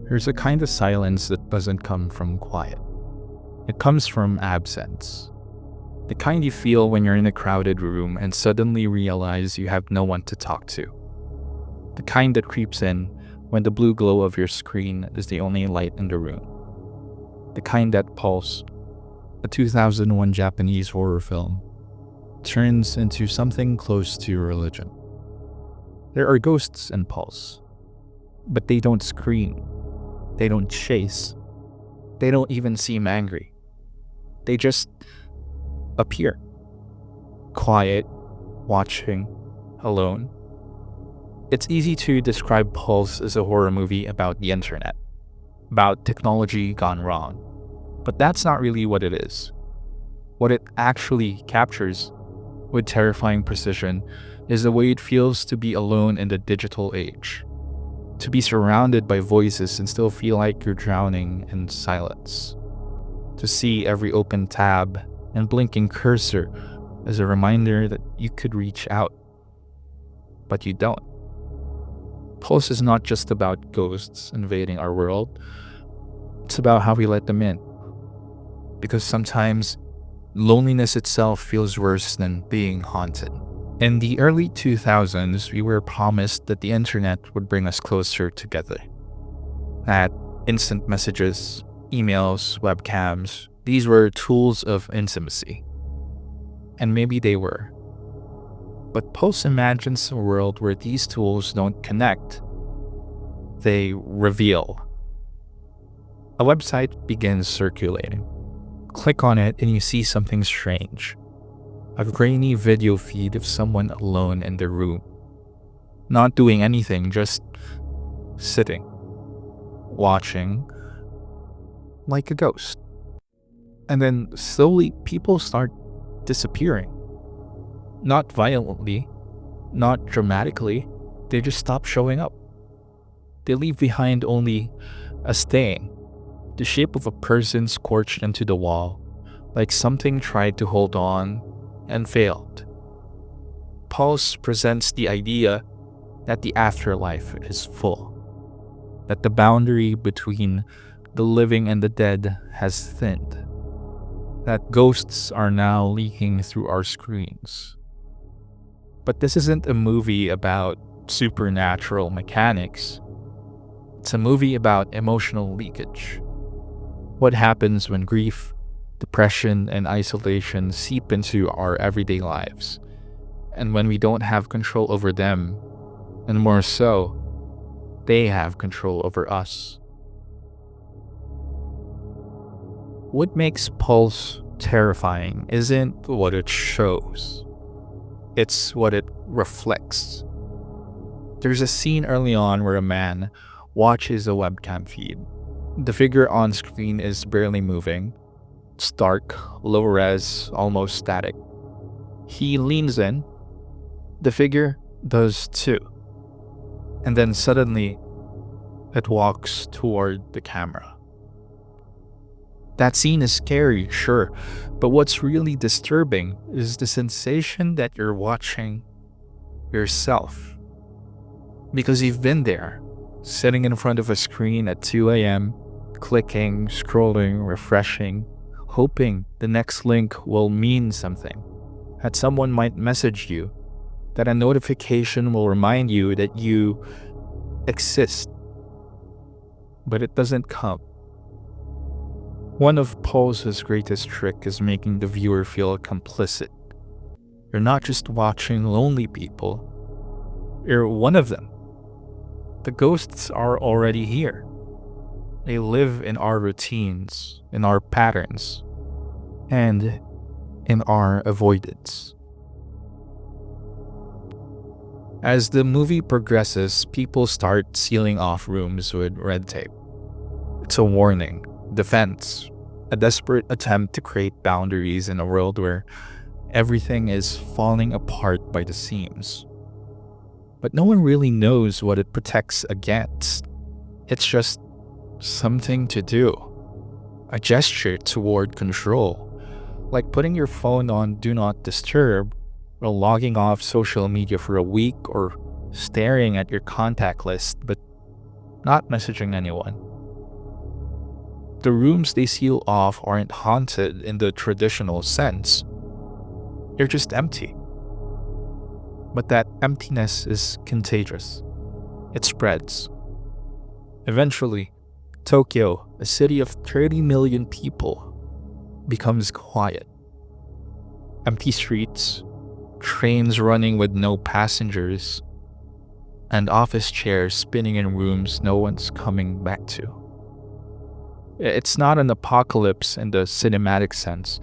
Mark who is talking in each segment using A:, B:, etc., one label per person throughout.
A: There's a kind of silence that doesn't come from quiet. It comes from absence. The kind you feel when you're in a crowded room and suddenly realize you have no one to talk to. The kind that creeps in when the blue glow of your screen is the only light in the room. The kind that Pulse, a 2001 Japanese horror film, turns into something close to religion. There are ghosts in Pulse, but they don't scream. They don't chase. They don't even seem angry. They just appear. Quiet, watching, alone. It's easy to describe Pulse as a horror movie about the internet, about technology gone wrong. But that's not really what it is. What it actually captures with terrifying precision is the way it feels to be alone in the digital age. To be surrounded by voices and still feel like you're drowning in silence. To see every open tab and blinking cursor as a reminder that you could reach out, but you don't. Pulse is not just about ghosts invading our world, it's about how we let them in. Because sometimes loneliness itself feels worse than being haunted. In the early 2000s, we were promised that the internet would bring us closer together. That instant messages, emails, webcams, these were tools of intimacy. And maybe they were. But Pulse imagines a world where these tools don't connect. They reveal. A website begins circulating. Click on it and you see something strange. A grainy video feed of someone alone in their room. Not doing anything, just sitting, watching, like a ghost. And then slowly people start disappearing. Not violently, not dramatically, they just stop showing up. They leave behind only a stain, the shape of a person scorched into the wall, like something tried to hold on and failed. Pulse presents the idea that the afterlife is full, that the boundary between the living and the dead has thinned, that ghosts are now leaking through our screens. But this isn't a movie about supernatural mechanics. It's a movie about emotional leakage. What happens when grief, depression, and isolation seep into our everyday lives, and when we don't have control over them, and more so, they have control over us. What makes Pulse terrifying isn't what it shows. It's what it reflects. There's a scene early on where a man watches a webcam feed. The figure on screen is barely moving. It's dark, low res, almost static. He leans in. The figure does too. And then suddenly, it walks toward the camera. That scene is scary, sure, but what's really disturbing is the sensation that you're watching yourself. Because you've been there, sitting in front of a screen at 2 a.m., clicking, scrolling, refreshing, hoping the next link will mean something, that someone might message you, that a notification will remind you that you exist. But it doesn't come. One of Pulse's greatest tricks is making the viewer feel complicit. You're not just watching lonely people, you're one of them. The ghosts are already here. They live in our routines, in our patterns, and in our avoidance. As the movie progresses, people start sealing off rooms with red tape. It's a warning, defense, a desperate attempt to create boundaries in a world where everything is falling apart by the seams. But no one really knows what it protects against. It's just something to do, a gesture toward control, like putting your phone on Do Not Disturb or logging off social media for a week or staring at your contact list but not messaging anyone. The rooms they seal off aren't haunted in the traditional sense. They're just empty. But that emptiness is contagious. It spreads. Eventually, Tokyo, a city of 30 million people, becomes quiet. Empty streets, trains running with no passengers, and office chairs spinning in rooms no one's coming back to. It's not an apocalypse in the cinematic sense.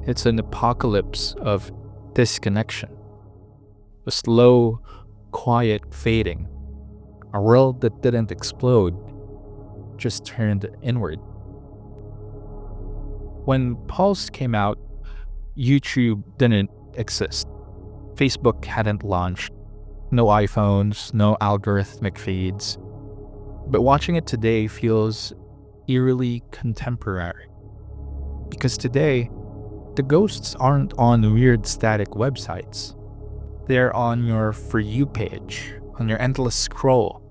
A: It's an apocalypse of disconnection. A slow, quiet fading. A world that didn't explode, just turned inward. When Pulse came out, YouTube didn't exist. Facebook hadn't launched. No iPhones, no algorithmic feeds. But watching it today feels eerily contemporary. Because today, the ghosts aren't on weird static websites. They're on your For You page, on your endless scroll.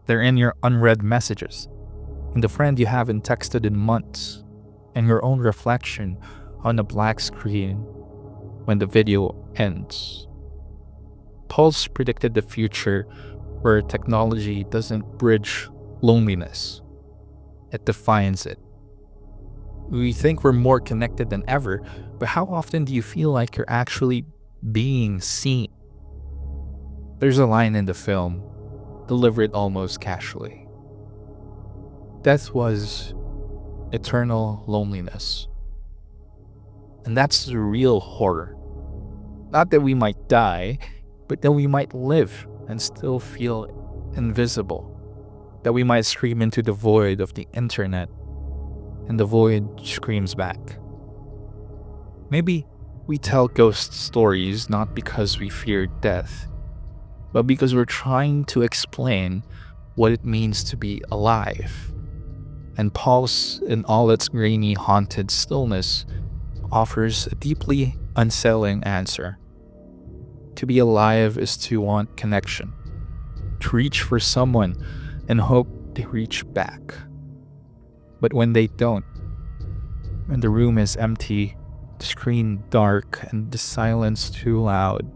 A: They're in your unread messages, in the friend you haven't texted in months, and your own reflection on a black screen when the video ends. Pulse predicted the future where technology doesn't bridge loneliness. It defines it. We think we're more connected than ever, but how often do you feel like you're actually being seen? There's a line in the film, delivered almost casually. Death was eternal loneliness. And that's the real horror. Not that we might die, but that we might live and still feel invisible. That we might scream into the void of the internet, and the void screams back. Maybe we tell ghost stories not because we fear death, but because we're trying to explain what it means to be alive. And Pulse, in all its grainy, haunted stillness, offers a deeply unsettling answer. To be alive is to want connection, to reach for someone and hope they reach back. But when they don't, when the room is empty, the screen dark, and the silence too loud,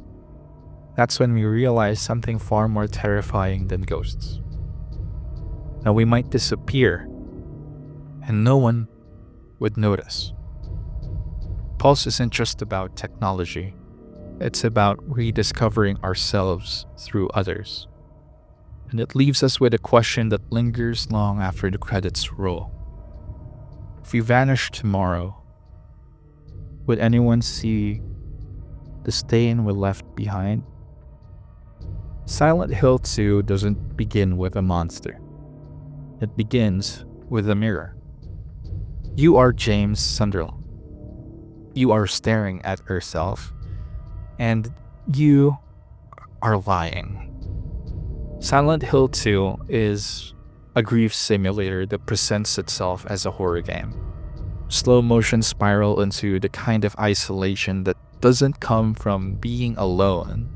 A: that's when we realize something far more terrifying than ghosts. That we might disappear, and no one would notice. Pulse isn't just about technology. It's about rediscovering ourselves through others. And it leaves us with a question that lingers long after the credits roll. If you vanish tomorrow, would anyone see the stain we left behind? Silent Hill 2 doesn't begin with a monster. It begins with a mirror. You are James Sunderland. You are staring at yourself, and you are lying. Silent Hill 2 is a grief simulator that presents itself as a horror game. Slow motion spiral into the kind of isolation that doesn't come from being alone,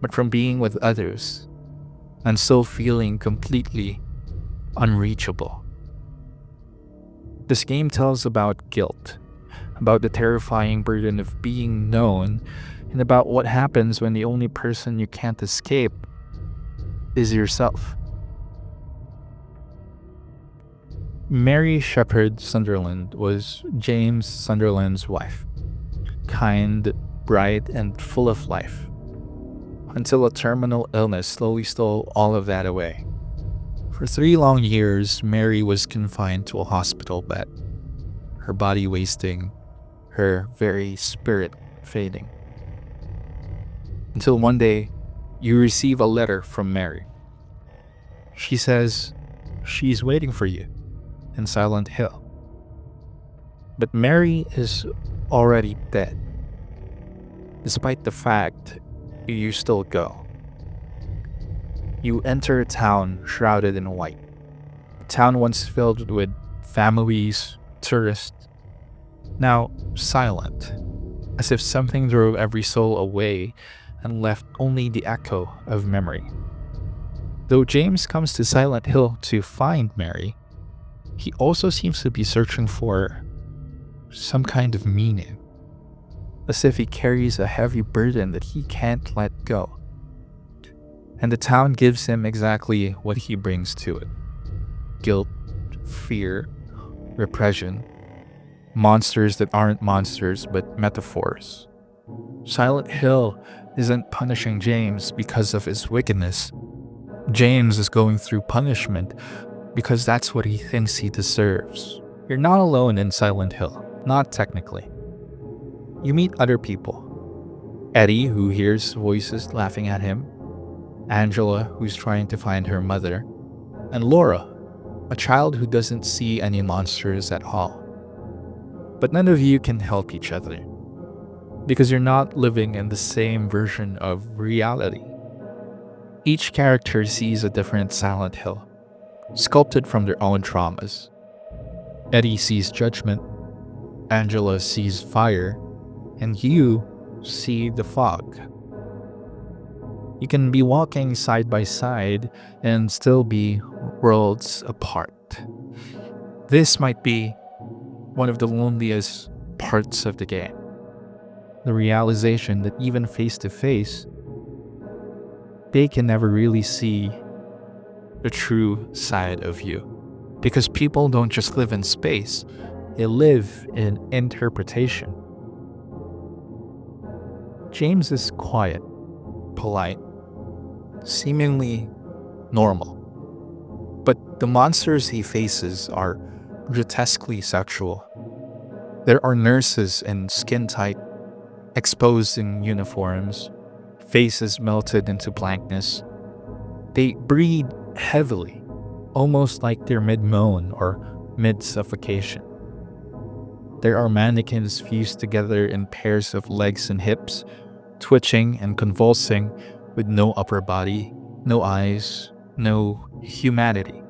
A: but from being with others, and still feeling completely unreachable. This game tells about guilt, about the terrifying burden of being known, and about what happens when the only person you can't escape is yourself. Mary Shepard Sunderland was James Sunderland's wife. Kind, bright, and full of life. Until a terminal illness slowly stole all of that away. For 3 long years, Mary was confined to a hospital bed, her body wasting, her very spirit fading. Until one day, you receive a letter from Mary. She says she's waiting for you in Silent Hill. But Mary is already dead. Despite the fact, you still go. You enter a town shrouded in white. A town once filled with families, tourists, now silent, as if something drove every soul away and left only the echo of memory. Though James comes to Silent Hill to find Mary, he also seems to be searching for some kind of meaning, as if he carries a heavy burden that he can't let go. And the town gives him exactly what he brings to it: guilt, fear, repression, monsters that aren't monsters but metaphors. Silent Hill isn't punishing James because of his wickedness. James is going through punishment because that's what he thinks he deserves. You're not alone in Silent Hill, not technically. You meet other people. Eddie, who hears voices laughing at him, Angela, who's trying to find her mother, and Laura, a child who doesn't see any monsters at all. But none of you can help each other, because you're not living in the same version of reality. Each character sees a different Silent Hill, sculpted from their own traumas. Eddie sees judgment, Angela sees fire, and you see the fog. You can be walking side by side and still be worlds apart. This might be one of the loneliest parts of the game. The realization that even face to face, they can never really see the true side of you. Because people don't just live in space, they live in interpretation. James is quiet, polite, seemingly normal. But the monsters he faces are grotesquely sexual. There are nurses in skin-tight, exposed in uniforms, faces melted into blankness. They breathe heavily, almost like they're mid-moan or mid-suffocation. There are mannequins fused together in pairs of legs and hips, twitching and convulsing with no upper body, no eyes, no humanity.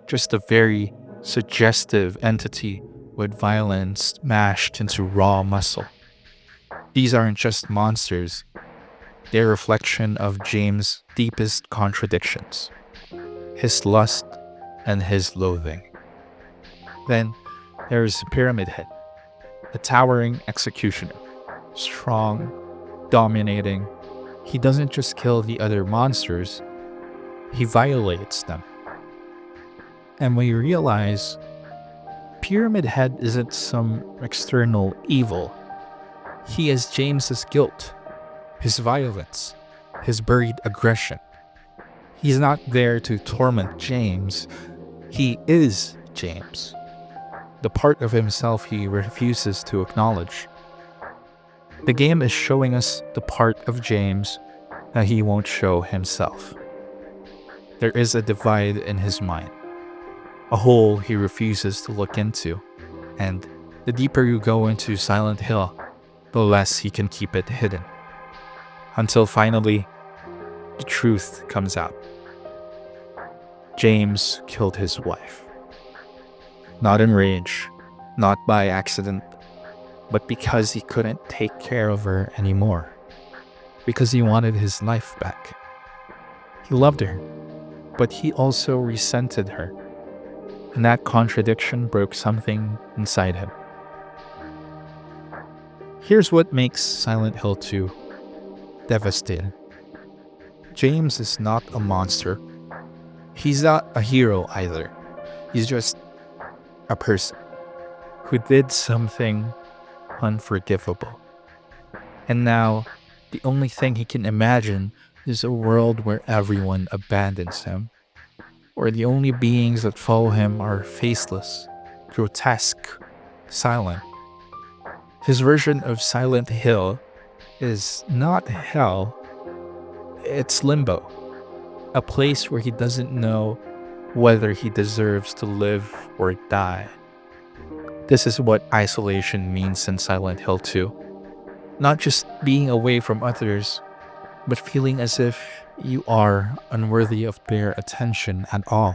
A: Just a very suggestive entity with violence mashed into raw muscle. These aren't just monsters, they're a reflection of James' deepest contradictions, his lust and his loathing. Then there's Pyramid Head, a towering executioner, strong, dominating. He doesn't just kill the other monsters, he violates them. And we realize Pyramid Head isn't some external evil. He is James's guilt, his violence, his buried aggression. He's not there to torment James. He is James, the part of himself he refuses to acknowledge. The game is showing us the part of James that he won't show himself. There is a divide in his mind, a hole he refuses to look into, and the deeper you go into Silent Hill, the less he can keep it hidden. Until finally, the truth comes out. James killed his wife. Not in rage, not by accident, but because he couldn't take care of her anymore. Because he wanted his life back. He loved her, but he also resented her. And that contradiction broke something inside him. Here's what makes Silent Hill 2 devastating. James is not a monster. He's not a hero either. He's just a person who did something unforgivable. And now, the only thing he can imagine is a world where everyone abandons him, where the only beings that follow him are faceless, grotesque, silent. His version of Silent Hill is not hell, it's limbo, a place where he doesn't know whether he deserves to live or die. This is what isolation means in Silent Hill 2. Not just being away from others, but feeling as if you are unworthy of their attention at all.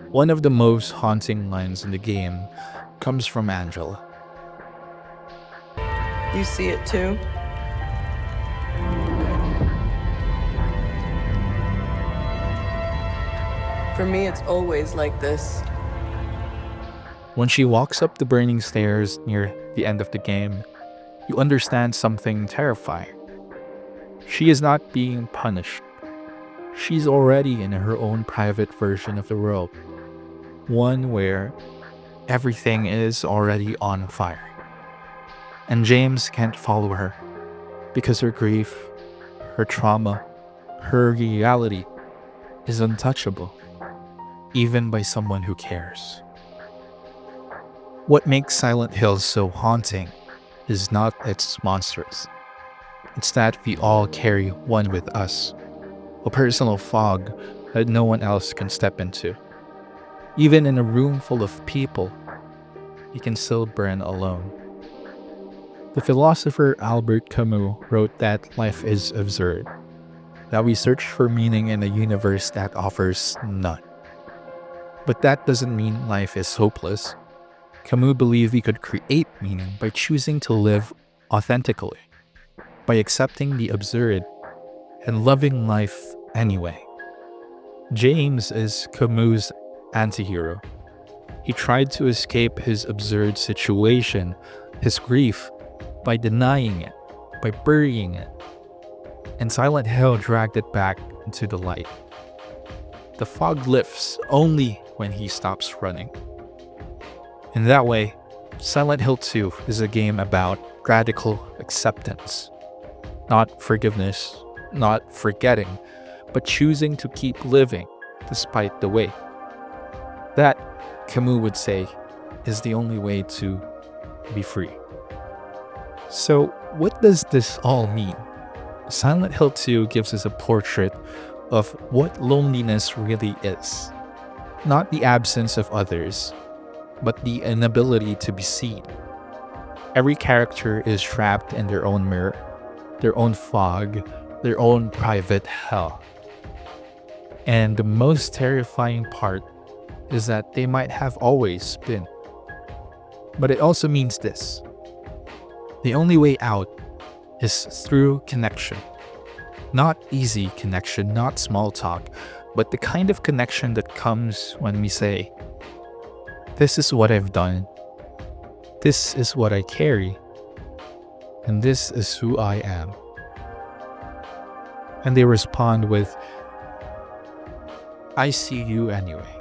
A: One of the most haunting lines in the game comes from Angela.
B: You see it too? For me, it's always like this.
A: When she walks up the burning stairs near the end of the game, you understand something terrifying. She is not being punished. She's already in her own private version of the world, one where everything is already on fire. And James can't follow her because her grief, her trauma, her reality is untouchable, even by someone who cares. What makes Silent Hill so haunting is not its monsters. It's that we all carry one with us, a personal fog that no one else can step into. Even in a room full of people, you can still burn alone. The philosopher Albert Camus wrote that life is absurd, that we search for meaning in a universe that offers none. But that doesn't mean life is hopeless. Camus believed we could create meaning by choosing to live authentically, by accepting the absurd and loving life anyway. James is Camus' antihero. He tried to escape his absurd situation, his grief, by denying it, by burying it. And Silent Hill dragged it back into the light. The fog lifts only when he stops running. In that way, Silent Hill 2 is a game about radical acceptance. Not forgiveness, not forgetting, but choosing to keep living despite the weight. That, Camus would say, is the only way to be free. So, what does this all mean? Silent Hill 2 gives us a portrait of what loneliness really is. Not the absence of others, but the inability to be seen. Every character is trapped in their own mirror, their own fog, their own private hell. And the most terrifying part is that they might have always been. But it also means this: the only way out is through connection. Not easy connection, not small talk, but the kind of connection that comes when we say, "This is what I've done. This is what I carry. And this is who I am." And they respond with, "I see you anyway."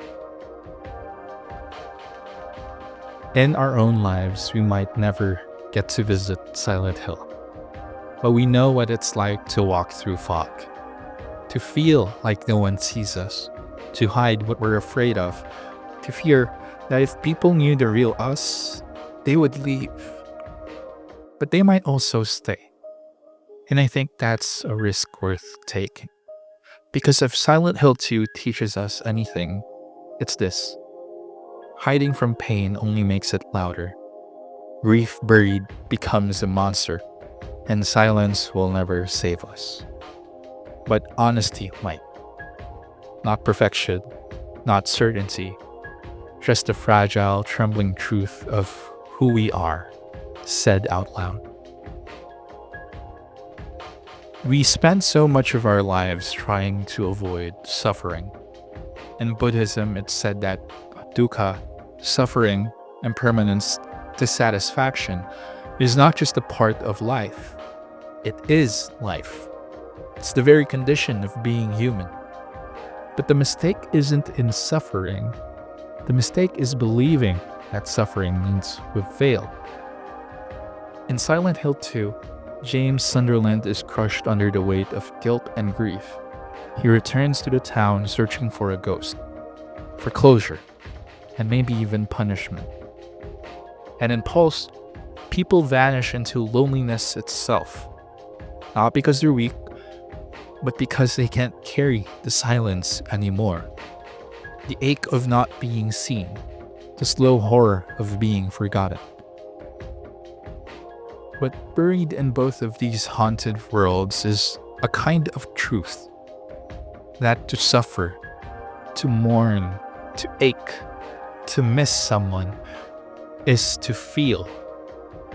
A: In our own lives, we might never get to visit Silent Hill, but we know what it's like to walk through fog, to feel like no one sees us, to hide what we're afraid of, to fear that if people knew the real us, they would leave. But they might also stay. And I think that's a risk worth taking. Because if Silent Hill 2 teaches us anything, it's this: hiding from pain only makes it louder. Grief buried becomes a monster, and silence will never save us. But honesty might. Not perfection, not certainty, just the fragile, trembling truth of who we are, said out loud. We spend so much of our lives trying to avoid suffering. In Buddhism, it's said that dukkha, suffering, impermanence, dissatisfaction, is not just a part of life. It is life. It's the very condition of being human. But the mistake isn't in suffering. The mistake is believing that suffering means we've failed. In Silent Hill 2, James Sunderland is crushed under the weight of guilt and grief. He returns to the town searching for a ghost, for closure, and maybe even punishment. And in Pulse, people vanish into loneliness itself. Not because they're weak, but because they can't carry the silence anymore. The ache of not being seen, the slow horror of being forgotten. But buried in both of these haunted worlds is a kind of truth. That to suffer, to mourn, to ache, to miss someone is to feel.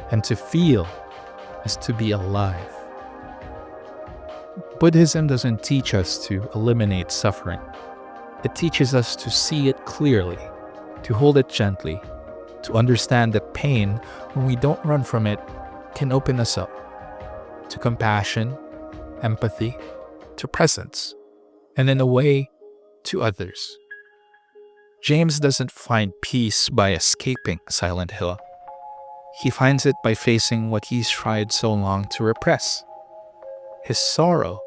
A: And to feel is to be alive. Buddhism doesn't teach us to eliminate suffering. It teaches us to see it clearly, to hold it gently, to understand that pain, when we don't run from it, can open us up to compassion, empathy, to presence, and in a way, to others. James doesn't find peace by escaping Silent Hill. He finds it by facing what he's tried so long to repress: his sorrow,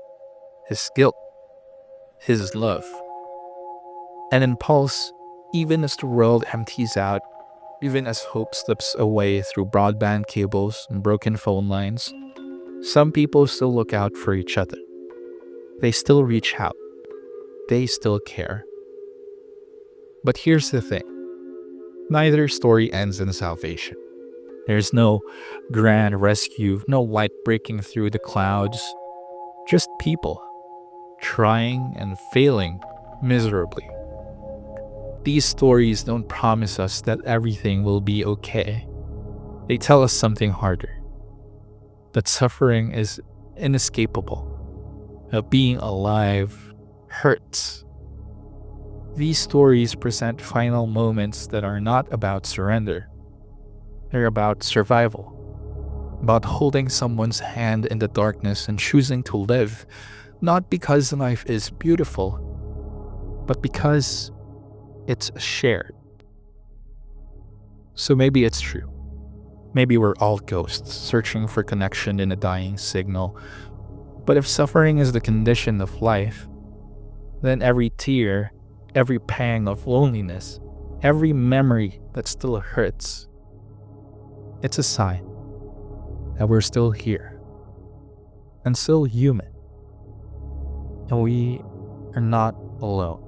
A: his guilt, his love. And in Pulse, even as the world empties out, even as hope slips away through broadband cables and broken phone lines, some people still look out for each other. They still reach out. They still care. But here's the thing. Neither story ends in salvation. There's no grand rescue, no light breaking through the clouds. Just people, trying and failing miserably. These stories don't promise us that everything will be okay. They tell us something harder. That suffering is inescapable. That being alive hurts. These stories present final moments that are not about surrender. They're about survival. About holding someone's hand in the darkness and choosing to live, not because life is beautiful, but because it's shared. So maybe it's true. Maybe we're all ghosts searching for connection in a dying signal. But if suffering is the condition of life, then every tear, every pang of loneliness, every memory that still hurts, it's a sign that we're still here and still human. And we are not alone.